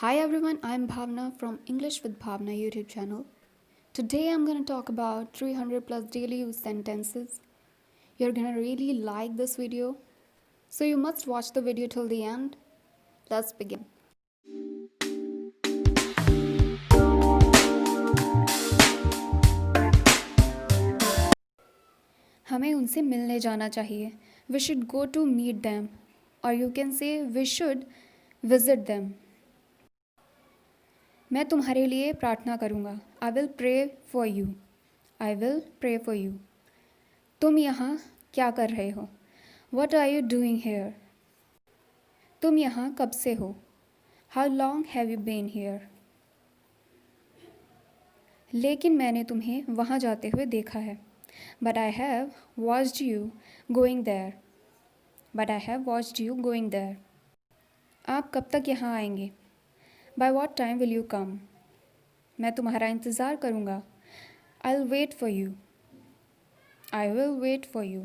Hi everyone, I'm Bhavna from English with Bhavna YouTube channel. Today I'm going to talk about 300 plus daily use sentences. You're going to really like this video, so you must watch the video till the end. Let's begin. हमें उनसे मिलने जाना चाहिए. We should go to meet them, or you can say we should visit them. मैं तुम्हारे लिए प्रार्थना करूँगा. I will pray for you. I will pray for you. तुम यहाँ क्या कर रहे हो? What are you doing here? तुम यहाँ कब से हो? How long have you been here? लेकिन मैंने तुम्हें वहाँ जाते हुए देखा है. But I have watched you going there. But I have watched you going there. आप कब तक यहाँ आएंगे? By what time will you come? मैं तुम्हारा इंतज़ार करूँगा. I'll wait for you. I will wait for you.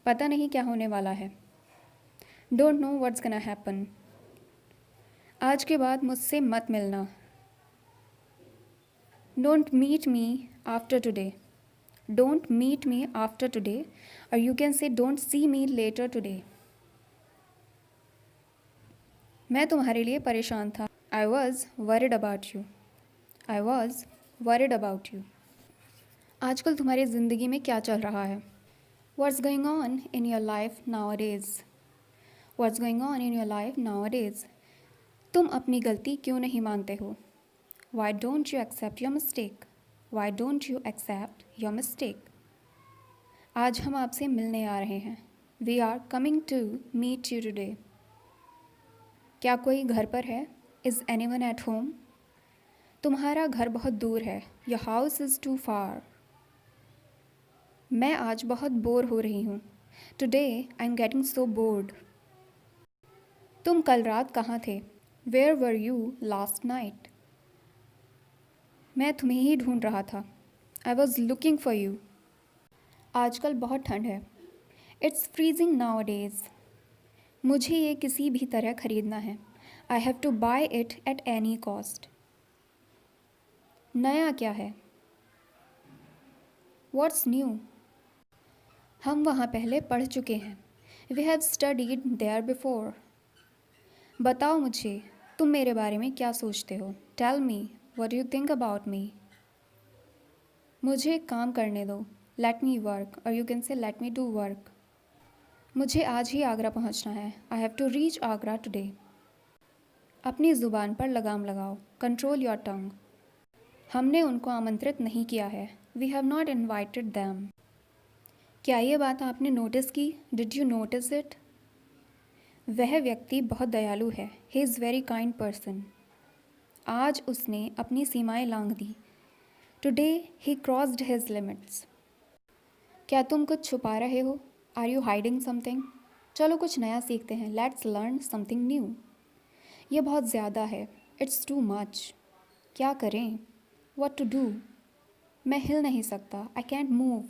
पता नहीं क्या होने वाला है. Don't know what's gonna happen. आज के बाद मुझसे मत मिलना. Don't meet me after today. Don't meet me after today, or you can say don't see me later today. मैं तुम्हारे लिए परेशान था. I was worried about you. I was worried about you. आजकल तुम्हारी ज़िंदगी में क्या चल रहा है? What's going on in your life nowadays? What's going on in your life nowadays? तुम अपनी गलती क्यों नहीं मानते हो? Why don't you accept your mistake? Why don't you accept your mistake? आज हम आपसे मिलने आ रहे हैं. We are coming to meet you today. क्या कोई घर पर है? Is anyone at home? तुम्हारा घर बहुत दूर है. Your house is too far. मैं आज बहुत बोर हो रही हूँ. Today I'm getting so bored. तुम कल रात कहाँ थे? Where were you last night? मैं तुम्हें ही ढूंढ रहा था. I was looking for you. आजकल बहुत ठंड है. It's freezing nowadays. मुझे ये किसी भी तरह खरीदना है. I have to buy it at any cost. नया क्या है? What's new? हम वहाँ पहले पढ़ चुके हैं. We have studied there before. बताओ मुझे, तुम मेरे बारे में क्या सोचते हो? Tell me, what do you think about me? मुझे काम करने दो. Let me work, or you can say let me do work. मुझे आज ही आगरा पहुंचना है. I have to reach Agra today. अपनी ज़ुबान पर लगाम लगाओ. Control your tongue. हमने उनको आमंत्रित नहीं किया है. We have not invited them. क्या ये बात आपने नोटिस की? Did you notice it? वह व्यक्ति बहुत दयालु है. He is very kind person. आज उसने अपनी सीमाएं लांघ दी. Today he crossed his limits. क्या तुम कुछ छुपा रहे हो? Are you hiding something? चलो कुछ नया सीखते हैं. Let's learn something new. ये बहुत ज़्यादा है. It's too much. क्या करें? What to do? मैं हिल नहीं सकता. I can't move.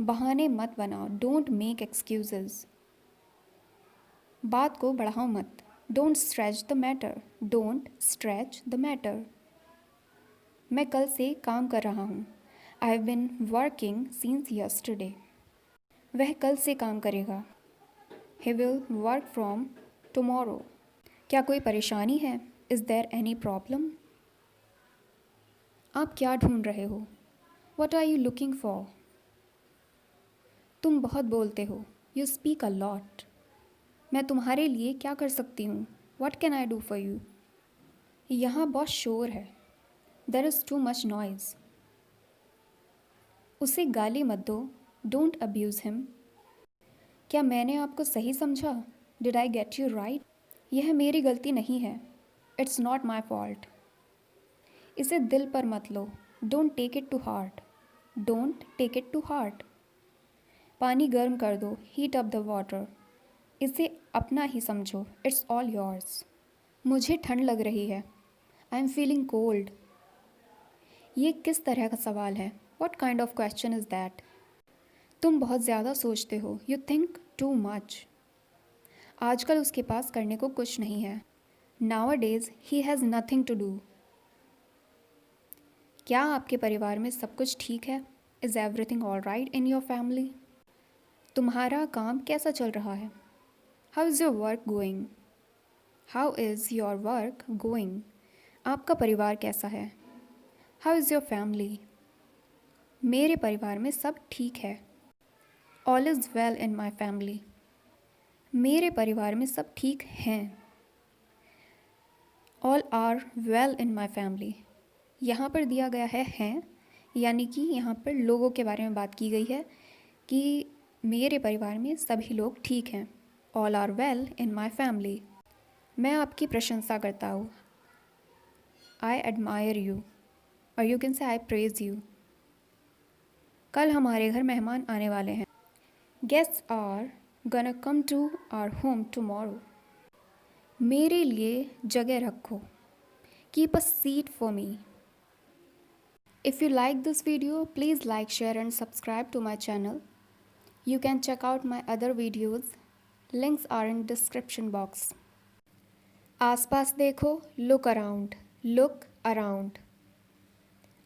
बहाने मत बनाओ. Don't make excuses. बात को बढ़ाओ मत. Don't stretch the matter. Don't stretch the matter. मैं कल से काम कर रहा हूँ. I have been working since yesterday. वह कल से काम करेगा. He will work from tomorrow. क्या कोई परेशानी है? Is there any problem? आप क्या ढूंढ रहे हो? What are you looking for? तुम बहुत बोलते हो. You speak a lot. मैं तुम्हारे लिए क्या कर सकती हूँ? What can I do for you? यहाँ बहुत शोर है. There is too much noise. उसे गाली मत दो. Don't abuse him. क्या मैंने आपको सही समझा? Did I get you right? यह मेरी गलती नहीं है. It's not my fault. इसे दिल पर मत लो. Don't take it to heart. Don't take it to heart. पानी गर्म कर दो. Heat up the water. इसे अपना ही समझो. It's all yours. मुझे ठंड लग रही है. I'm feeling cold. ये किस तरह का सवाल है? What kind of question is that? तुम बहुत ज़्यादा सोचते हो. You think too much. आजकल उसके पास करने को कुछ नहीं है. Nowadays, he has nothing to do. क्या आपके परिवार में सब कुछ ठीक है? Is everything all right in your family? तुम्हारा काम कैसा चल रहा है? How is your work going? How is your work going? आपका परिवार कैसा है? How is your family? मेरे परिवार में सब ठीक है. All is well in my family. मेरे परिवार में सब ठीक हैं. All are well in my family. यहाँ पर दिया गया है हैं, यानी कि यहाँ पर लोगों के बारे में बात की गई है कि मेरे परिवार में सभी लोग ठीक हैं. All are well in my family. मैं आपकी प्रशंसा करता हूँ. I admire you. Or you can say I praise you. कल हमारे घर मेहमान आने वाले हैं. Guests are gonna come to our home tomorrow. मेरे लिए जगह रखो. Keep a seat for me. If you like this video, please like, share and subscribe to my channel. You can check out my other videos. Links are in description box. आसपास देखो, look around, look around.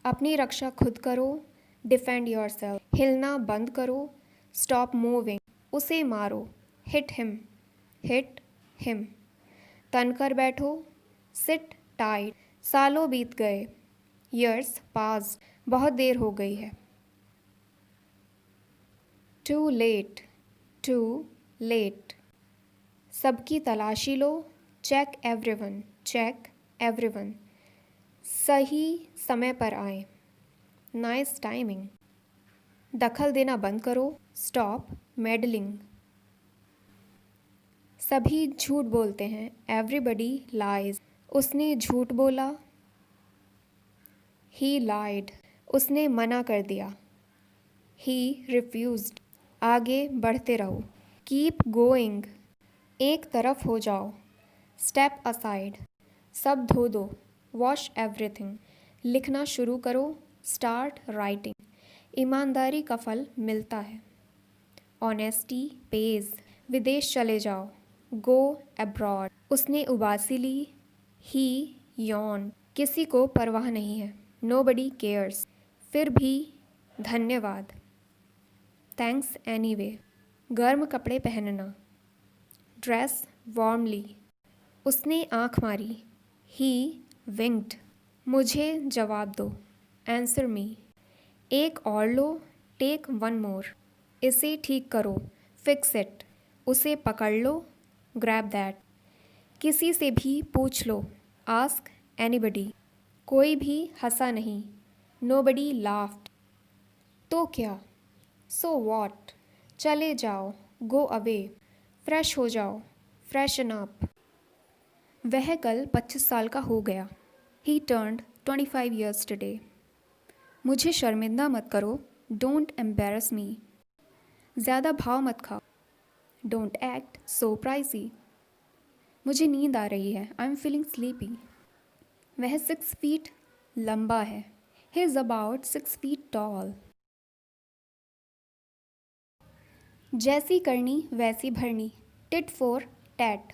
अपनी रक्षा खुद करो, defend yourself. हिलना बंद करो, stop moving. उसे मारो, hit him, hit him. तन कर बैठो, sit tight. सालों बीत गए, years passed. बहुत देर हो गई है. Too late, too late. सबकी तलाशी लो, check everyone, check everyone. सही समय पर आए, nice timing. दखल देना बंद करो, stop meddling. सभी झूठ बोलते हैं, everybody lies. उसने झूठ बोला, he lied. उसने मना कर दिया, he refused. आगे बढ़ते रहो, keep going. एक तरफ हो जाओ, step aside. सब धो दो, wash everything. लिखना शुरू करो, start writing. ईमानदारी का फल मिलता है, honesty pays. विदेश चले जाओ, go abroad. उसने उबासी ली, he yawned. किसी को परवाह नहीं है, nobody cares. फिर भी धन्यवाद, thanks anyway. गर्म कपड़े पहनना, dress warmly. उसने आँख मारी, he winked. मुझे जवाब दो, answer me. एक और लो, take one more. इसे ठीक करो, fix it. उसे पकड़ लो, grab that. किसी से भी पूछ लो, ask anybody. कोई भी हंसा नहीं, nobody laughed. तो क्या, so what. चले जाओ, go away. फ्रेश हो जाओ, freshen up. वह कल 25 साल का हो गया, he turned 25 years today. मुझे शर्मिंदा मत करो, don't embarrass me. ज़्यादा भाव मत खाओ, don't act so pricey. मुझे नींद आ रही है, I'm feeling sleepy. वह 6 feet लंबा है, he is about 6 feet tall. जैसी करनी वैसी भरनी, tit for tat.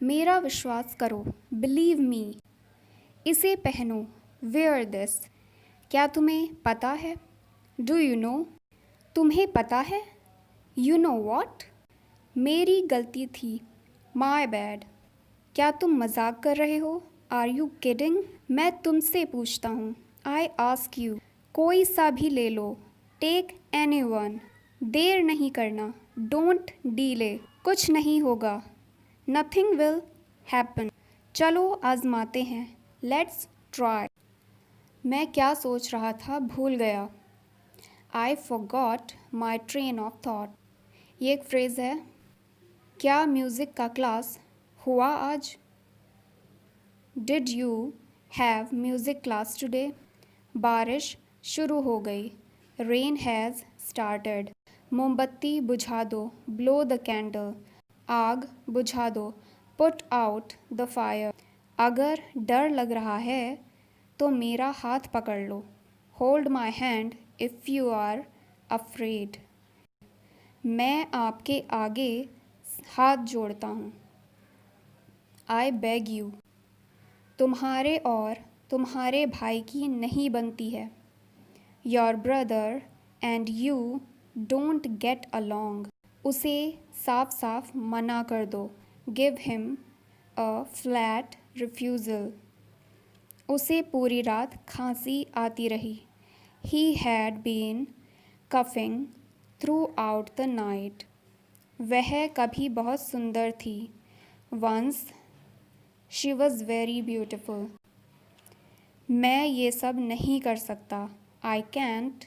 मेरा विश्वास करो, believe me. इसे पहनो, wear this. क्या तुम्हें पता है, do you know. तुम्हें पता है, you know what. मेरी गलती थी, my bad. क्या तुम मजाक कर रहे हो, are you kidding. मैं तुमसे पूछता हूँ, I ask you. कोई सा भी ले लो, take anyone. देर नहीं करना, don't delay. कुछ नहीं होगा, nothing will happen. चलो आजमाते हैं, let's try. मैं क्या सोच रहा था भूल गया, I forgot my train of thought. ये एक फ्रेज़ है. क्या म्यूज़िक का क्लास हुआ आज, Did you have music class today. बारिश शुरू हो गई, Rain has started. मोमबत्ती बुझा दो, blow the candle. आग बुझा दो, put out the fire. अगर डर लग रहा है तो मेरा हाथ पकड़ लो, hold my hand if you are afraid. मैं आपके आगे हाथ जोड़ता हूँ, आई बेग यू। तुम्हारे और तुम्हारे भाई की नहीं बनती है। Your brother and you don't get along. उसे साफ साफ मना कर दो। Give him a flat refusal. उसे पूरी रात खांसी आती रही। He had been coughing throughout the night. वह कभी बहुत सुंदर थी। Once she was very beautiful. मैं ये सब नहीं कर सकता। आई कैंट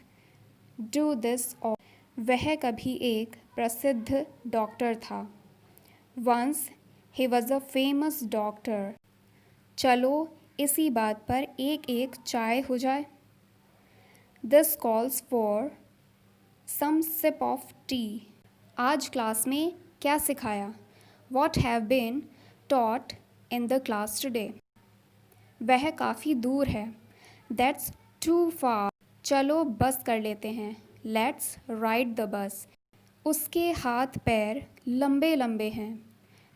डू दिस और। वह कभी एक प्रसिद्ध डॉक्टर था। Once he was a famous doctor. चलो इसी बात पर एक एक चाय हो जाए। This calls for some sip of tea. आज क्लास में क्या सिखाया? What have been taught in the class today? वह काफ़ी दूर है। That's too far. चलो बस कर लेते हैं। Let's ride the bus. उसके हाथ पैर लंबे लंबे हैं।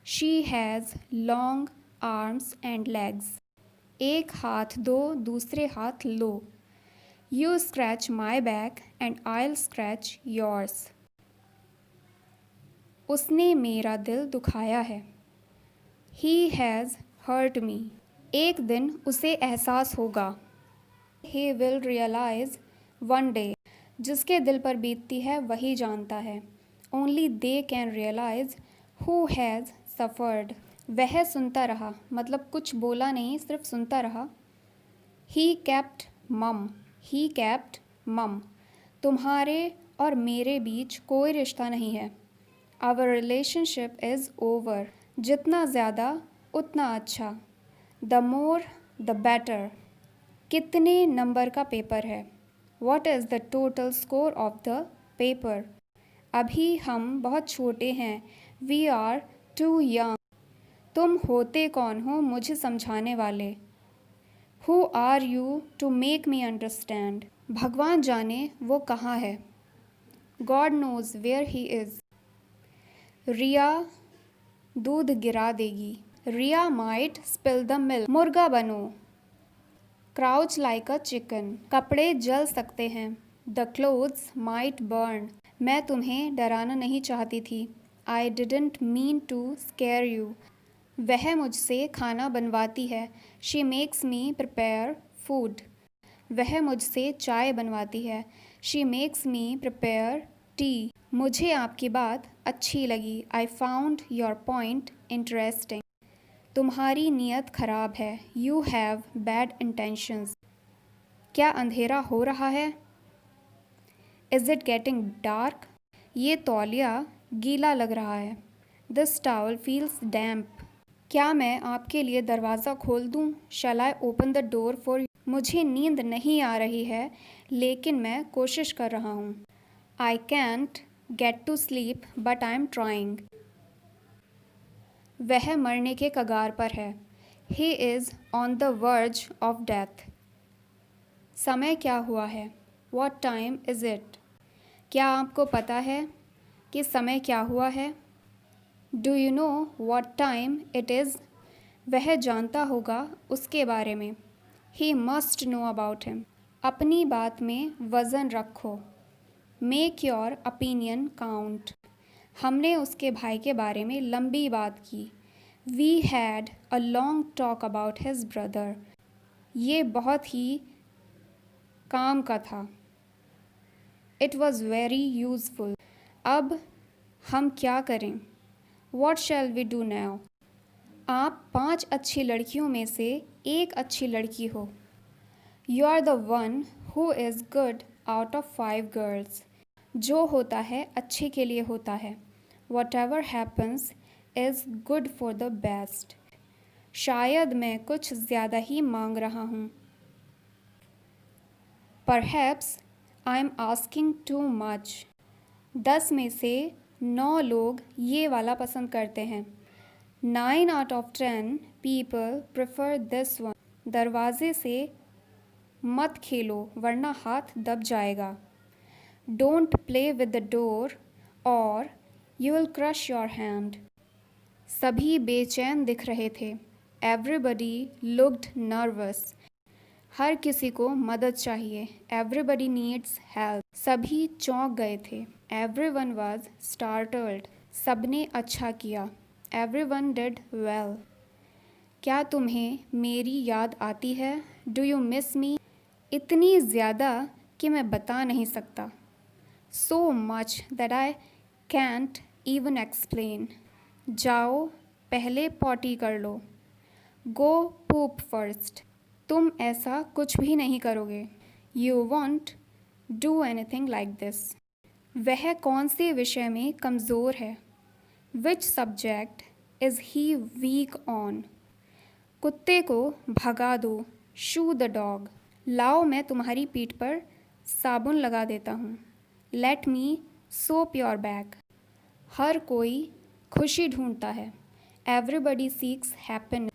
She has long arms and legs. एक हाथ दो, दूसरे हाथ लो। You scratch my back and I'll scratch yours. उसने मेरा दिल दुखाया है। He has hurt me. एक दिन उसे एहसास होगा। He will realise one day. जिसके दिल पर बीतती है वही जानता है। Only they can realise who has suffered. वह सुनता रहा, मतलब कुछ बोला नहीं, सिर्फ सुनता रहा। ही कैप्ट मम। ही कैप्ट मम। तुम्हारे और मेरे बीच कोई रिश्ता नहीं है। Our relationship is over. जितना ज़्यादा उतना अच्छा। The more the better. कितने नंबर का पेपर है? What is the total score of the paper? अभी हम बहुत छोटे हैं। We are too young. तुम होते कौन हो मुझे समझाने वाले? Who are you to make me understand? भगवान जाने वो कहाँ है। God knows where he is. Riya दूध गिरा देगी। Riya might spill the milk. मुर्गा बनो। Crouch like a chicken. कपड़े जल सकते हैं। The clothes might burn. मैं तुम्हें डराना नहीं चाहती थी। I didn't mean to scare you. वह मुझसे खाना बनवाती है। She makes me prepare food. वह मुझसे चाय बनवाती है। She makes me prepare tea. मुझे आपकी बात अच्छी लगी। I found your point interesting. तुम्हारी नीयत खराब है। You have bad intentions. क्या अंधेरा हो रहा है? Is it getting dark? ये तौलिया गीला लग रहा है। This towel feels damp. क्या मैं आपके लिए दरवाज़ा खोल दूँ? Shall I open the door for you? मुझे नींद नहीं आ रही है, लेकिन मैं कोशिश कर रहा हूँ। I can't get to sleep but I am trying. वह मरने के कगार पर है। He is on the verge of death. समय क्या हुआ है? What time is it? क्या आपको पता है कि समय क्या हुआ है? Do you know what time it is? वह जानता होगा उसके बारे में। He must know about him. अपनी बात में वज़न रखो। Make your opinion count. हमने उसके भाई के बारे में लंबी बात की। We had a long talk about his brother. ये बहुत ही काम का था। It was very useful. अब हम क्या करें? What shall we do now? आप 5 अच्छी लड़कियों में से एक अच्छी लड़की हो। You are the one who is good out of 5 girls. जो होता है अच्छे के लिए होता है। Whatever happens is good for the best. शायद मैं कुछ ज़्यादा ही मांग रहा हूँ। Perhaps I am asking too much. 10 में से 9 लोग ये वाला पसंद करते हैं। 9 out of 10 people prefer this one. दरवाजे से मत खेलो वरना हाथ दब जाएगा। Don't play with the door or you will crush your hand. सभी बेचैन दिख रहे थे। Everybody looked nervous. हर किसी को मदद चाहिए। Everybody needs help. सभी चौंक गए थे। Everyone was startled. सबने अच्छा किया। Everyone did well. क्या तुम्हें मेरी याद आती है? डू यू मिस मी? इतनी ज़्यादा कि मैं बता नहीं सकता। So much that I can't even explain. जाओ पहले पॉटी कर लो। Go poop first. तुम ऐसा कुछ भी नहीं करोगे। You won't do anything like this. वह कौन से विषय में कमज़ोर है? Which subject is he weak on? कुत्ते को भगा दो। Shoo the dog. लाओ मैं तुम्हारी पीठ पर साबुन लगा देता हूँ। Let me soap your back. हर कोई खुशी ढूंढता है। Everybody seeks happiness.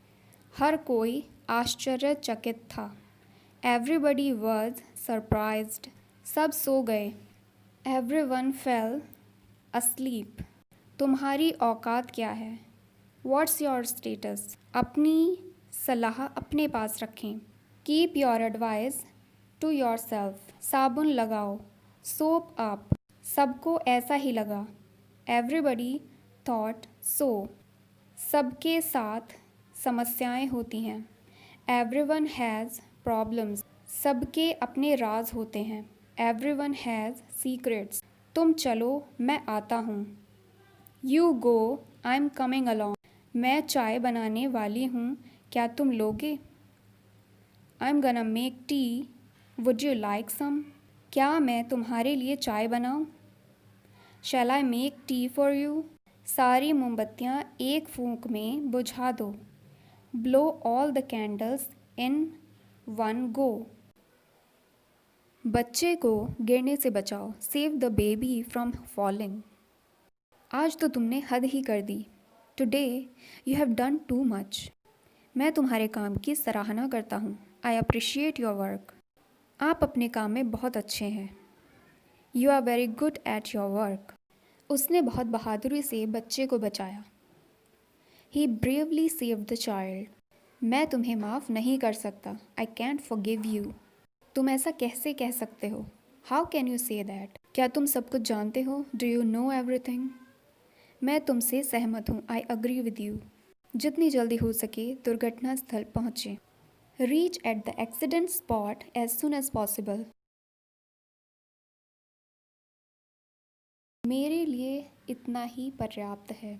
हर कोई आश्चर्यचकित था। Everybody was surprised. सब सो गए। Everyone fell asleep. तुम्हारी औकात क्या है? What's your status? अपनी सलाह अपने पास रखें। Keep your advice to yourself. साबुन लगाओ। Soap up. सबको ऐसा ही लगा। Everybody thought so. सबके साथ समस्याएं होती हैं। Everyone has problems. सबके अपने राज होते हैं। Everyone has secrets. तुम चलो मैं आता हूँ। You go, I'm coming along. मैं चाय बनाने वाली हूँ, क्या तुम लोगे? I'm gonna make tea. Would you like some? क्या मैं तुम्हारे लिए चाय बनाऊँ? Shall I make tea for you? सारी मोमबत्तियाँ एक फूंक में बुझा दो। Blow all the candles in one go. बच्चे को गिरने से बचाओ। Save the baby from falling. आज तो तुमने हद ही कर दी। Today you have done too much. मैं तुम्हारे काम की सराहना करता हूँ। I appreciate your work. आप अपने काम में बहुत अच्छे हैं। You are very good at your work. उसने बहुत बहादुरी से बच्चे को बचाया। He bravely saved the child. मैं तुम्हें माफ़ नहीं कर सकता। I can't forgive you. तुम ऐसा कैसे कह सकते हो? How can you say that? क्या तुम सब कुछ जानते हो? Do you know everything? मैं तुमसे सहमत हूँ। I agree with you. जितनी जल्दी हो सके दुर्घटना स्थल पहुँचें। Reach at the accident spot as soon as possible. मेरे लिए इतना ही पर्याप्त है।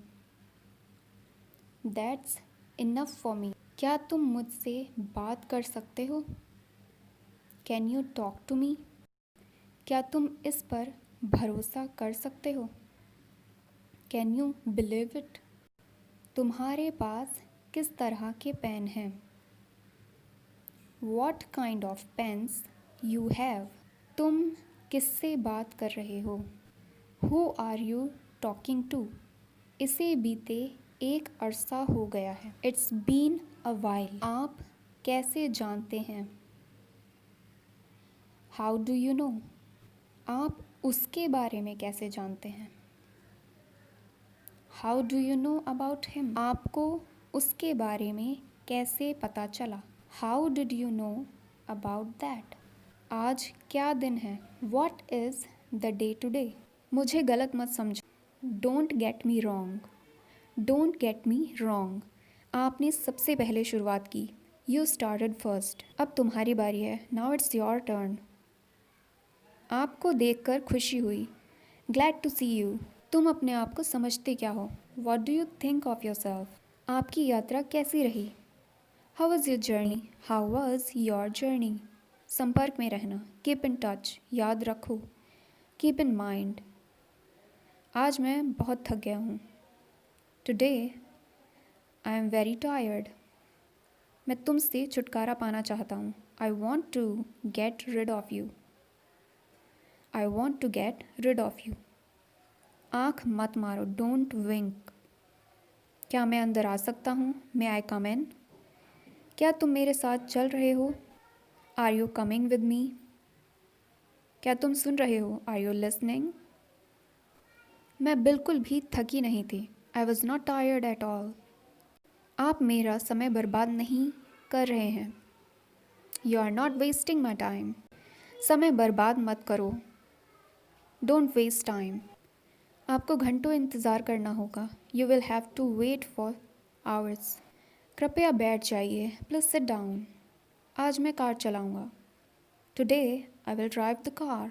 That's enough for me. क्या तुम मुझसे बात कर सकते हो? Can you talk to me? क्या तुम इस पर भरोसा कर सकते हो? Can you believe it? तुम्हारे पास किस तरह के पेन हैं? What kind of pens you have? तुम किससे बात कर रहे हो? Who are you talking to? इसे बीते एक अरसा हो गया है। It's been a while. आप कैसे जानते हैं? How do you know? आप उसके बारे में कैसे जानते हैं? How do you know about him? आपको उसके बारे में कैसे पता चला? How did you know about that? आज क्या दिन है? What is the day today? मुझे गलत मत समझो। Don't get me wrong. Don't get me wrong. आपने सबसे पहले शुरुआत की। You started first. अब तुम्हारी बारी है। Now it's your turn. आपको देखकर खुशी हुई। Glad to see you. तुम अपने आप को समझते क्या हो? What do you think of yourself? आपकी यात्रा कैसी रही? How was your journey? How was your journey? संपर्क में रहना। Keep in touch. याद रखो। Keep in mind. आज मैं बहुत थक गया हूँ। Today I am very tired. मैं तुमसे छुटकारा पाना चाहता हूँ। I want to get rid of you. I want to get rid of you. आँख मत मारो। Don't wink. क्या मैं अंदर आ सकता हूँ? May I come in? क्या तुम मेरे साथ चल रहे हो? Are you coming with me? क्या तुम सुन रहे हो? Are you listening? मैं बिल्कुल भी थकी नहीं थी। I was not tired at all. आप मेरा समय बर्बाद नहीं कर रहे हैं. You are not wasting my time. समय बर्बाद मत करो. Don't waste time. आपको घंटों इंतज़ार करना होगा. You will have to wait for hours. कृपया बैठ जाइए. Please sit down. आज मैं कार चलाऊँगा. Today I will drive the car.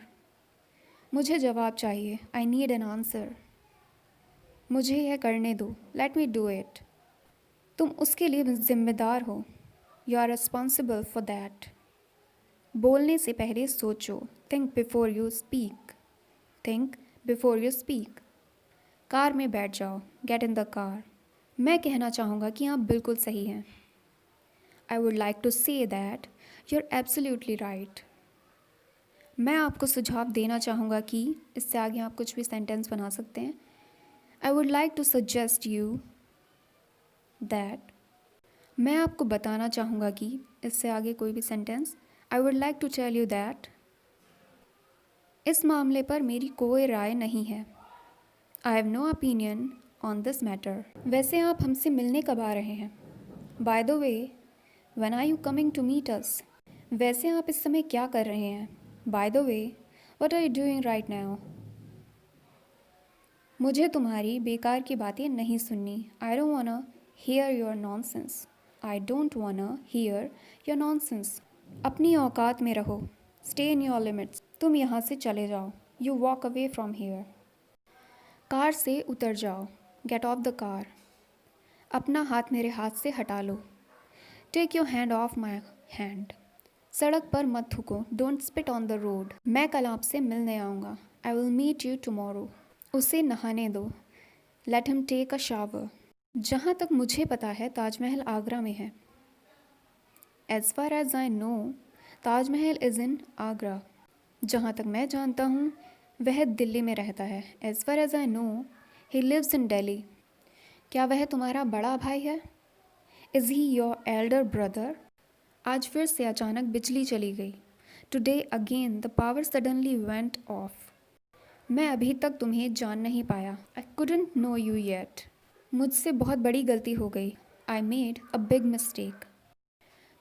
मुझे जवाब चाहिए. I need an answer. मुझे यह करने दो. Let me do it. तुम उसके लिए जिम्मेदार हो. You are responsible for that. बोलने से पहले सोचो. Think before you speak. Think before you speak. Car में बैठ जाओ. Get in the car. मैं कहना चाहूँगा कि आप बिल्कुल सही हैं. I would like to say that you're absolutely right. मैं आपको सुझाव देना चाहूँगा कि इससे आगे आप कुछ भी सेंटेंस बना सकते हैं. I would like to suggest you that. मैं आपको बताना चाहूँगा कि इससे आगे कोई भी sentence. I would like to tell you that. इस मामले पर मेरी कोई राय नहीं है. I have no opinion on this matter. वैसे आप हमसे मिलने कब आ रहे हैं? By the way, when are you coming to meet us? वैसे आप इस समय क्या कर रहे हैं? By the way, what are you doing right now? मुझे तुम्हारी बेकार की बातें नहीं सुननी. I don't wanna hear your nonsense. I don't wanna hear your nonsense. अपनी औकात में रहो. Stay in your limits. तुम यहाँ से चले जाओ. You walk away from here. Car से उतर जाओ. Get off the car. अपना हाथ मेरे हाथ से हटा लो. Take your hand off my hand. सड़क पर मत थूको. Don't spit on the road. मैं कल आपसे मिलने आऊँगा. I will meet you tomorrow. उसे नहाने दो. Let him take a shower. जहाँ तक मुझे पता है ताजमहल आगरा में है. As far as I know, Taj Mahal is in Agra. जहाँ तक मैं जानता हूँ वह दिल्ली में रहता है. As far as I know, he lives in Delhi. क्या वह तुम्हारा बड़ा भाई है? Is he your elder brother? आज फिर से अचानक बिजली चली गई. Today again the power suddenly went off. मैं अभी तक तुम्हें जान नहीं पाया. I couldn't know you yet. मुझसे बहुत बड़ी गलती हो गई. I made a big mistake.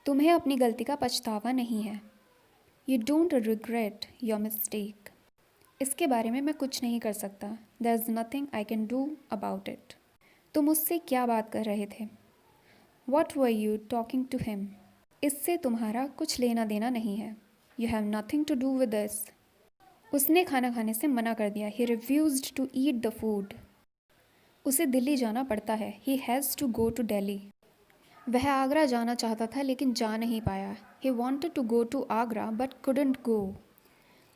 तुम्हें अपनी गलती का पछतावा नहीं है. You don't regret your mistake. इसके बारे में मैं कुछ नहीं कर सकता. There's nothing I can do about it. तुम उससे क्या बात कर रहे थे? What were you talking to him? इससे तुम्हारा कुछ लेना देना नहीं है. You have nothing to do with this. उसने खाना खाने से मना कर दिया. He refused to eat the food. उसे दिल्ली जाना पड़ता है. He has to go to Delhi. वह आगरा जाना चाहता था लेकिन जा नहीं पाया. He wanted to go to Agra but couldn't go.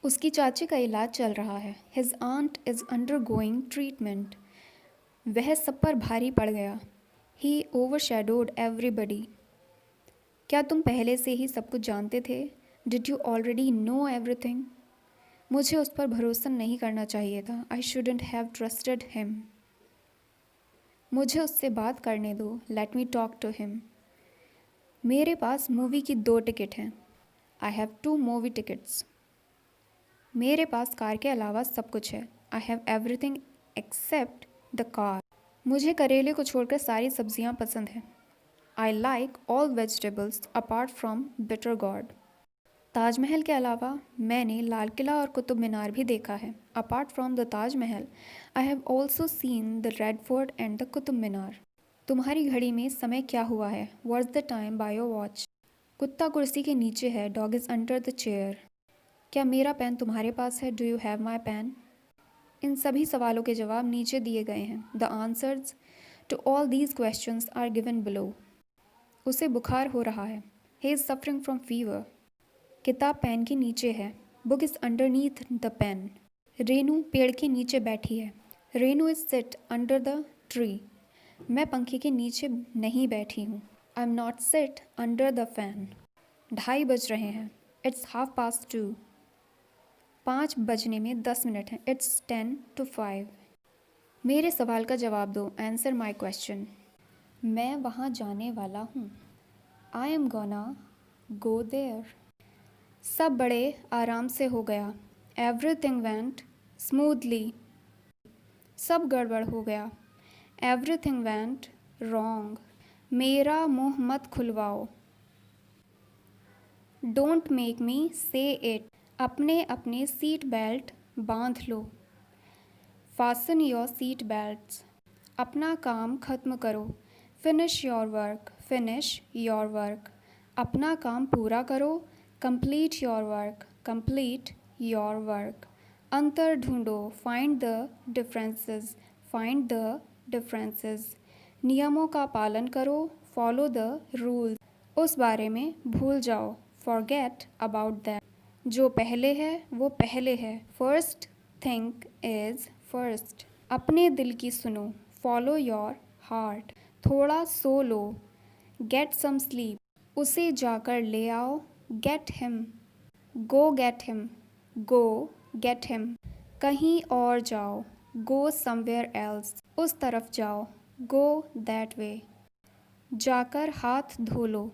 उसकी चाची का इलाज चल रहा है. His aunt is undergoing treatment. वह सब पर भारी पड़ गया. He overshadowed everybody. क्या तुम पहले से ही सब कुछ जानते थे? Did you already know everything? मुझे उस पर भरोसा नहीं करना चाहिए था. I shouldn't have trusted him. मुझे उससे बात करने दो. Let me talk to him. मेरे पास मूवी की 2 टिकट हैं. I have 2 movie tickets. मेरे पास कार के अलावा सब कुछ है. I have everything except the car. मुझे करेले को छोड़कर सारी सब्जियां पसंद हैं. I like all vegetables apart from bitter gourd. Taj Mahal के अलावा मैंने लाल किला और कुतुब मीनार भी देखा है. Apart from the Taj Mahal I have also seen the Red Fort and the Qutub Minar. तुम्हारी घड़ी में समय क्या हुआ है? What's the time by your watch? कुत्ता कुर्सी के नीचे है. Dog is under the chair. क्या मेरा पेन तुम्हारे पास है? Do you have my pen? इन सभी सवालों के जवाब नीचे दिए गए हैं. The answers to all these questions are given below. उसे बुखार हो रहा है. He is suffering from fever. किताब पेन के नीचे है. Book is underneath the pen. Renu पेड़ के नीचे बैठी है. Renu is sit under the tree. मैं पंखे के नीचे नहीं बैठी हूँ. I am not sit under the fan. 2:30 बज रहे हैं. इट्स 2:30. 5 बजने में 10 मिनट हैं. It's 10 to 5. मेरे सवाल का जवाब दो. Answer my question. मैं वहाँ जाने वाला हूँ. I am gonna go there. सब बड़े आराम से हो गया. Everything went smoothly. सब गड़बड़ हो गया. Everything went wrong. मेरा मुंह मत खुलवाओ। डोंट मेक मी से इट। अपने अपने सीट बेल्ट बांध लो। Fasten your seat belts. अपना काम खत्म करो। Finish your work. Finish your work. अपना काम पूरा करो। Complete your work. Complete your work. अंतर ढूंढो। Find the differences. Find the differences. नियमों का पालन करो। Follow the rules. उस बारे में भूल जाओ। Forget about that. जो पहले है वो पहले है। First think is first. अपने दिल की सुनो। Follow your heart. थोड़ा सो लो। Get some sleep. उसे जाकर ले आओ। Get him. गो गेट हिम। गो गेट हिम। कहीं और जाओ। Go somewhere else. उस तरफ जाओ। Go that way. जाकर हाथ धो लो।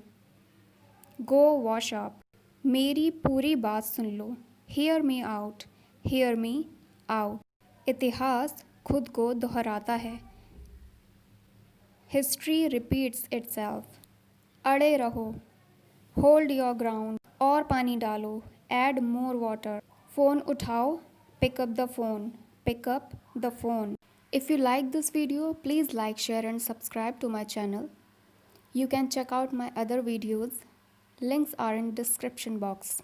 गो वॉश अप। मेरी पूरी बात सुन लो। Hear me out. Hear me out. इतिहास खुद को दोहराता है। History repeats itself. अड़े रहो। Hold your ground. और पानी डालो। Add more water. फ़ोन उठाओ। Pick up the phone. Pick up the phone. If you like this video, please like, share and subscribe to my channel. You can check out my other videos. Links are in description box.